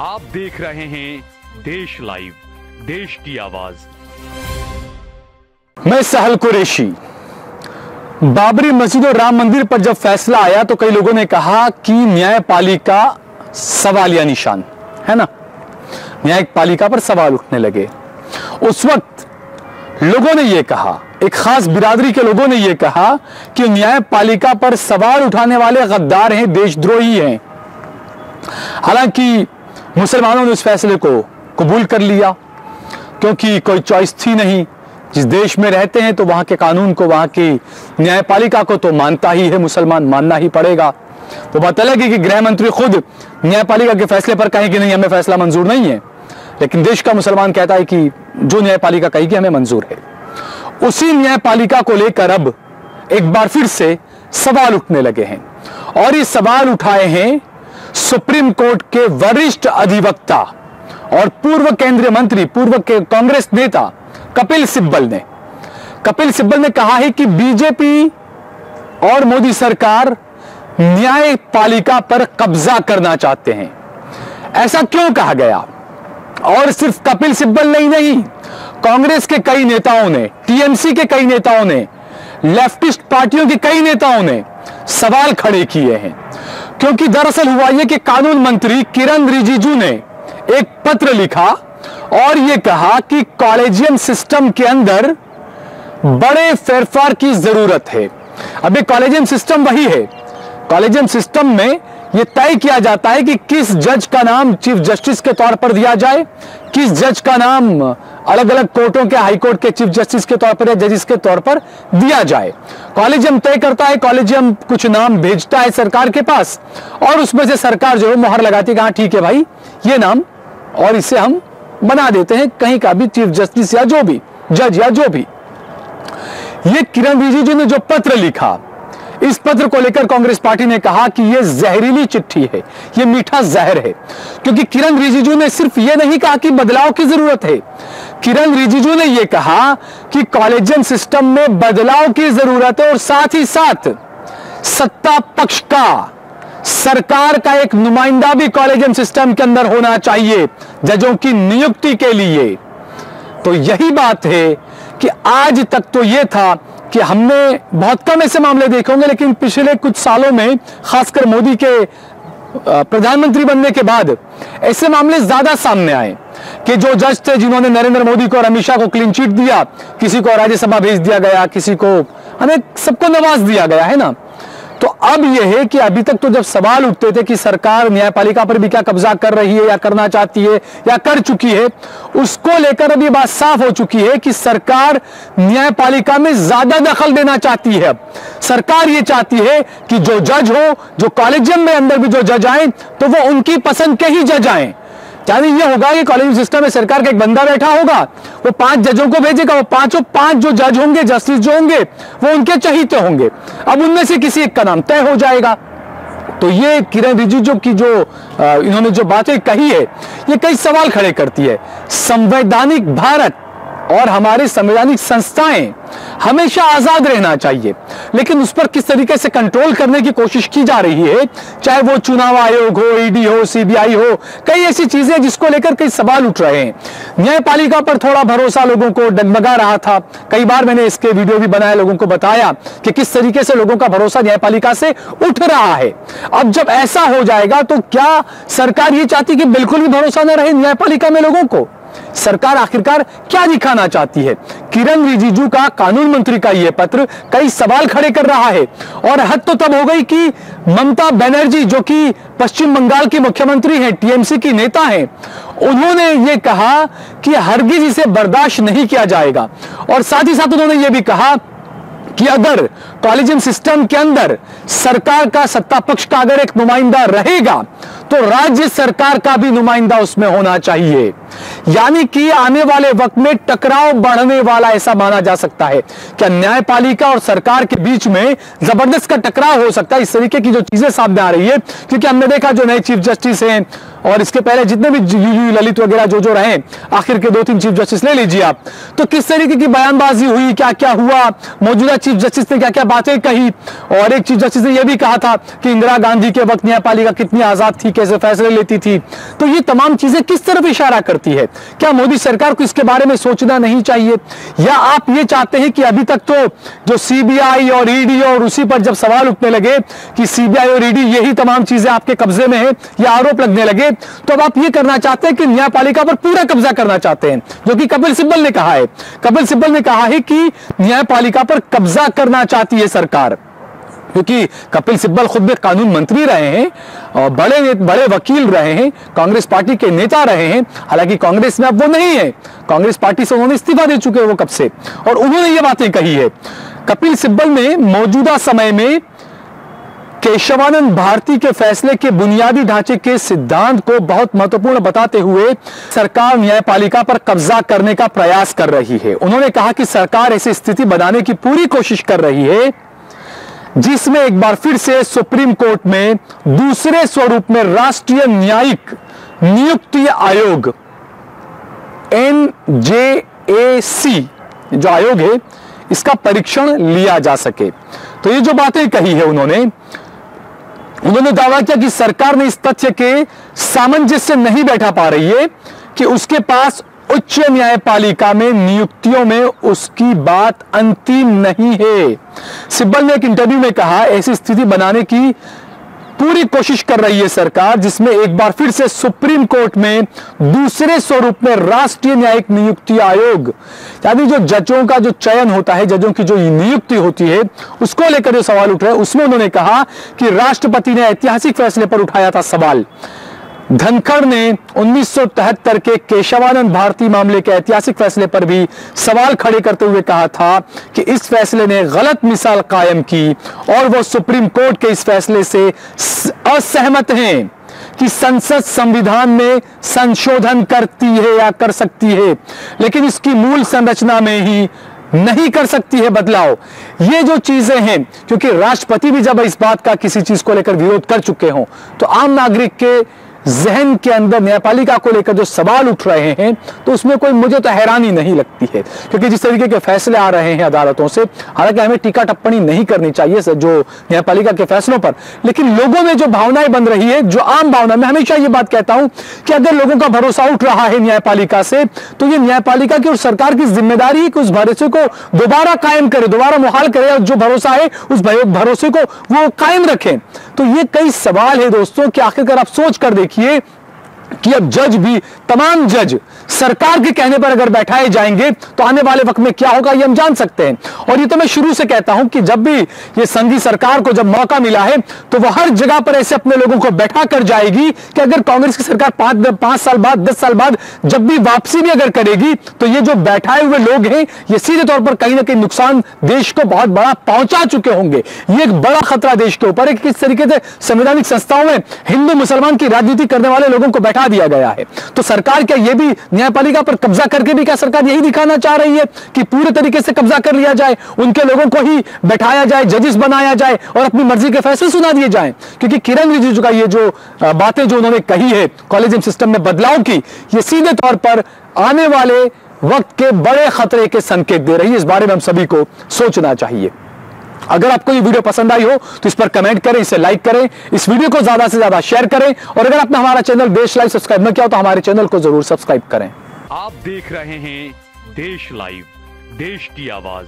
आप देख रहे हैं देश लाइव, देश की आवाज। मैं सहल कुरैशी। बाबरी मस्जिद और राम मंदिर पर जब फैसला आया तो कई लोगों ने कहा कि न्यायपालिका सवालिया निशान है ना, न्यायपालिका पर सवाल उठने लगे। उस वक्त लोगों ने यह कहा, एक खास बिरादरी के लोगों ने यह कहा कि न्यायपालिका पर सवाल उठाने वाले गद्दार हैं, देशद्रोही हैं। हालांकि मुसलमानों ने उस फैसले को कबूल कर लिया क्योंकि कोई चॉइस थी नहीं। जिस देश में रहते हैं तो वहां के कानून को, वहां की न्यायपालिका को तो मानता ही है मुसलमान, मानना ही पड़ेगा। तो बात अलग है कि गृह मंत्री खुद न्यायपालिका के फैसले पर कहें कि नहीं, हमें फैसला मंजूर नहीं है, लेकिन देश का मुसलमान कहता है कि जो न्यायपालिका कहेगी हमें मंजूर है। उसी न्यायपालिका को लेकर अब एक बार फिर से सवाल उठने लगे हैं और ये सवाल उठाए हैं सुप्रीम कोर्ट के वरिष्ठ अधिवक्ता और पूर्व केंद्रीय मंत्री, पूर्व कांग्रेस नेता कपिल सिब्बल ने। कपिल सिब्बल ने कहा है कि बीजेपी और मोदी सरकार न्यायपालिका पर कब्जा करना चाहते हैं। ऐसा क्यों कहा गया? और सिर्फ कपिल सिब्बल नहीं, कांग्रेस के कई नेताओं ने, टीएमसी के कई नेताओं ने, लेफ्टिस्ट पार्टियों के कई नेताओं ने सवाल खड़े किए हैं। क्योंकि दरअसल हुआ यह कि कानून मंत्री किरण रिजिजू ने एक पत्र लिखा और यह कहा कि कॉलेजियम सिस्टम के अंदर बड़े फेरफार की जरूरत है। अब ये कॉलेजियम सिस्टम वही है, कॉलेजियम सिस्टम में यह तय किया जाता है कि किस जज का नाम चीफ जस्टिस के तौर पर दिया जाए, किस जज का नाम अलग अलग कोर्टों के, हाई कोर्ट के चीफ जस्टिस के तौर पर या जजिस के तौर पर दिया जाए। कॉलेजियम तय करता है, कॉलेजियम कुछ नाम भेजता है सरकार के पास और उसमें से सरकार जो है मोहर लगाती है कि हाँ ठीक है भाई ये नाम, और इसे हम बना देते हैं कहीं का भी चीफ जस्टिस या जो भी जज या जो भी। ये किरण रिजिजू ने जो पत्र लिखा, इस पत्र को लेकर कांग्रेस पार्टी ने कहा कि यह जहरीली चिट्ठी है, यह मीठा जहर है। क्योंकि किरण रिजिजू ने सिर्फ यह नहीं कहा कि बदलाव की जरूरत है, किरण रिजिजू ने यह कहा कि कॉलेजियम सिस्टम में बदलाव की जरूरत है और साथ ही साथ सत्ता पक्ष का, सरकार का एक नुमाइंदा भी कॉलेजियम सिस्टम के अंदर होना चाहिए जजों की नियुक्ति के लिए। तो यही बात है कि आज तक तो यह था कि हमने बहुत कम ऐसे मामले देखे होंगे, लेकिन पिछले कुछ सालों में खासकर मोदी के प्रधानमंत्री बनने के बाद ऐसे मामले ज्यादा सामने आए कि जो जज थे जिन्होंने नरेंद्र मोदी को और अमित शाह को क्लीन चिट दिया, किसी को राज्यसभा भेज दिया गया, किसी को, हमें सबको नवाज दिया गया है ना। तो अब यह है कि अभी तक तो जब सवाल उठते थे कि सरकार न्यायपालिका पर भी क्या कब्जा कर रही है या करना चाहती है या कर चुकी है, उसको लेकर अब ये बात साफ हो चुकी है कि सरकार न्यायपालिका में ज्यादा दखल देना चाहती है। सरकार ये चाहती है कि जो जज हो, जो कॉलेजियम में अंदर भी जो जज आए तो वो उनकी पसंद के ही जज आए। यानी ये होगा कि कॉलेजियम सिस्टम में सरकार का एक बंदा बैठा होगा, वो 5 जजों को भेजेगा, वो पांचों 5 जो जज होंगे, जस्टिस जो होंगे, वो उनके चहीते होंगे। अब उनमें से किसी एक का नाम तय हो जाएगा। तो ये किरण रिजिजू की जो इन्होंने जो बातें कही है, ये कई सवाल खड़े करती है। संवैधानिक भारत और हमारे संवैधानिक संस्थाएं हमेशा आजाद रहना चाहिए, लेकिन उस पर किस तरीके से कंट्रोल करने की कोशिश की जा रही है, चाहे वो चुनाव आयोग हो, ईडी हो, सीबीआई हो, कई ऐसी चीजें जिसको लेकर कई सवाल उठ रहे हैं। न्यायपालिका पर थोड़ा भरोसा लोगों को डगमगा रहा था, कई बार मैंने इसके वीडियो भी बनाया, लोगों को बताया कि किस तरीके से लोगों का भरोसा न्यायपालिका से उठ रहा है। अब जब ऐसा हो जाएगा तो क्या सरकार ये चाहती कि बिल्कुल भी भरोसा न रहे न्यायपालिका में लोगों को? सरकार आखिरकार क्या दिखाना चाहती है? किरण रिजिजू का, कानून मंत्री का यह पत्र कई सवाल खड़े कर रहा है। और हद तो तब हो गई कि ममता बनर्जी, जो कि पश्चिम बंगाल की मुख्यमंत्री हैं, टीएमसी की नेता हैं, उन्होंने यह कहा कि हरगिज इसे बर्दाश्त नहीं किया जाएगा। और साथ ही साथ उन्होंने यह भी कहा कि अगर कॉलेजियम सिस्टम के अंदर सरकार का, सत्ता पक्ष का अगर एक नुमाइंदा रहेगा तो राज्य सरकार का भी नुमाइंदा उसमें होना चाहिए। यानी कि आने वाले वक्त में टकराव बढ़ने वाला ऐसा माना जा सकता है। क्या न्यायपालिका और सरकार के बीच में जबरदस्त का टकराव हो सकता है? इस तरीके की जो चीजें सामने आ रही है, क्योंकि हमने देखा जो नए चीफ जस्टिस हैं और इसके पहले जितने भी यूयू ललित वगैरह जो रहे, आखिर के 2-3 चीफ जस्टिस ले लीजिए आप, तो किस तरीके की बयानबाजी हुई, क्या क्या हुआ, मौजूदा चीफ जस्टिस ने क्या क्या बातें कही। और एक चीफ जस्टिस ने यह भी कहा था कि इंदिरा गांधी के वक्त न्यायपालिका कितनी आजाद थी, कैसे फैसले लेती थी। तो ये तमाम चीजें किस तरफ इशारा करती है? क्या मोदी सरकार को इसके बारे में सोचना नहीं चाहिए, या आप ये चाहते हैं कि अभी तक तो जो सीबीआई और ईडी और उसी पर जब सवाल उठने लगे कि सीबीआई और ईडी यही तमाम चीजें आपके कब्जे में है, या आरोप लगने लगे, तो अब आप ये करना चाहते हैं कि न्यायपालिका पर पूरा कब्जा करना चाहते हैं, जो कि कपिल सिब्बल ने कहा है। कपिल सिब्बल ने कहा है कि न्यायपालिका पर कब्जा करना चाहती है सरकार, क्योंकि कपिल सिब्बल खुद भी कानून मंत्री रहे हैं और बड़े वकील रहे हैं, कांग्रेस पार्टी के नेता रहे हैं। हालांकि कांग्रेस में अब वो नहीं है, कांग्रेस पार्टी से उन्होंने इस्तीफा दे चुके हैं वो कब से, और उन्होंने ये बातें कही है। कपिल सिब्बल ने मौजूदा समय में केशवानंद भारती के फैसले के बुनियादी ढांचे के सिद्धांत को बहुत महत्वपूर्ण बताते हुए सरकार न्यायपालिका पर कब्जा करने का प्रयास कर रही है। उन्होंने कहा कि सरकार ऐसी स्थिति बनाने की पूरी कोशिश कर रही है जिसमें एक बार फिर से सुप्रीम कोर्ट में दूसरे स्वरूप में राष्ट्रीय न्यायिक नियुक्ति आयोग NJAC जो आयोग है इसका परीक्षण लिया जा सके। तो ये जो बातें कही है उन्होंने दावा किया कि सरकार ने इस तथ्य के सामंजस्य नहीं बैठा पा रही है कि उसके पास उच्च न्यायपालिका में नियुक्तियों में उसकी बात अंतिम नहीं है। सिब्बल ने एक इंटरव्यू में कहा, ऐसी स्थिति बनाने की पूरी कोशिश कर रही है सरकार जिसमें एक बार फिर से सुप्रीम कोर्ट में दूसरे स्वरूप में राष्ट्रीय न्यायिक नियुक्ति आयोग, यानी जो जजों का जो चयन होता है, जजों की जो नियुक्ति होती है, उसको लेकर जो सवाल उठ रहे हैं, उसमें उन्होंने कहा कि राष्ट्रपति ने ऐतिहासिक फैसले पर उठाया था सवाल। धनखड़ ने 1973 के केशवानंद भारती मामले के ऐतिहासिक फैसले पर भी सवाल खड़े करते हुए कहा था कि इस फैसले ने गलत मिसाल कायम की और वो सुप्रीम कोर्ट के इस फैसले से असहमत हैं कि संसद संविधान में संशोधन करती है या कर सकती है, लेकिन इसकी मूल संरचना में ही नहीं कर सकती है बदलाव। ये जो चीजें हैं, क्योंकि राष्ट्रपति भी जब इस बात का किसी चीज को लेकर विरोध कर चुके हों तो आम नागरिक के जहन के अंदर न्यायपालिका को लेकर जो सवाल उठ रहे हैं तो उसमें कोई मुझे तो हैरानी नहीं लगती है, क्योंकि जिस तरीके के फैसले आ रहे हैं अदालतों से, हालांकि हमें टीका टिप्पणी नहीं करनी चाहिए जो न्यायपालिका के फैसलों पर, लेकिन लोगों में जो भावनाएं बन रही है, जो आम भावना, मैं हमेशा ये बात कहता हूं कि अगर लोगों का भरोसा उठ रहा है न्यायपालिका से तो ये न्यायपालिका की और सरकार की जिम्मेदारी है कि उस भरोसे को दोबारा कायम करे, दोबारा मुहाल करे और जो भरोसा है उस भरोसे को वो कायम रखें। तो ये कई सवाल है दोस्तों कि आखिरकार आप सोच कर देखिए कि अब जज भी, तमाम जज सरकार के कहने पर अगर बैठाए जाएंगे तो आने वाले वक्त में क्या होगा ये हम जान सकते हैं। और ये तो मैं शुरू से कहता हूं कि जब भी ये संघी सरकार को जब मौका मिला है तो वह हर जगह पर ऐसे अपने लोगों को बैठा कर जाएगी कि अगर कांग्रेस की सरकार 5 साल बाद 10 साल बाद जब भी वापसी भी अगर करेगी तो ये जो बैठाए हुए लोग हैं ये सीधे तौर पर कहीं ना कहीं नुकसान देश को बहुत बड़ा पहुंचा चुके होंगे। ये एक बड़ा खतरा देश के ऊपर है कि किस तरीके से संवैधानिक संस्थाओं में हिंदू मुसलमान की राजनीति करने वाले लोगों को बैठा दिया गया है। तो सरकार क्या ये भी न्यायपालिका पर कब्जा करके भी क्या सरकार यही दिखाना चाह रही है कि पूरे तरीके से कब्जा कर लिया जाए, उनके लोगों को ही बैठाया जाए, जजेस बनाया जाए और अपनी मर्जी के फैसले सुना दिए जाएं? क्योंकि किरण रिजिजू का ये जो बातें जो उन्होंने कही है कॉलेजियम सिस्टम में बदलाव की, ये सीधे तौर पर आने वाले वक्त के बड़े खतरे के संकेत दे रही है। इस बारे में हम सभी को सोचना चाहिए। अगर आपको ये वीडियो पसंद आई हो तो इस पर कमेंट करें, इसे लाइक करें, इस वीडियो को ज्यादा से ज्यादा शेयर करें और अगर आपने हमारा चैनल देश लाइव सब्सक्राइब न किया हो तो हमारे चैनल को जरूर सब्सक्राइब करें। आप देख रहे हैं देश लाइव, देश की आवाज।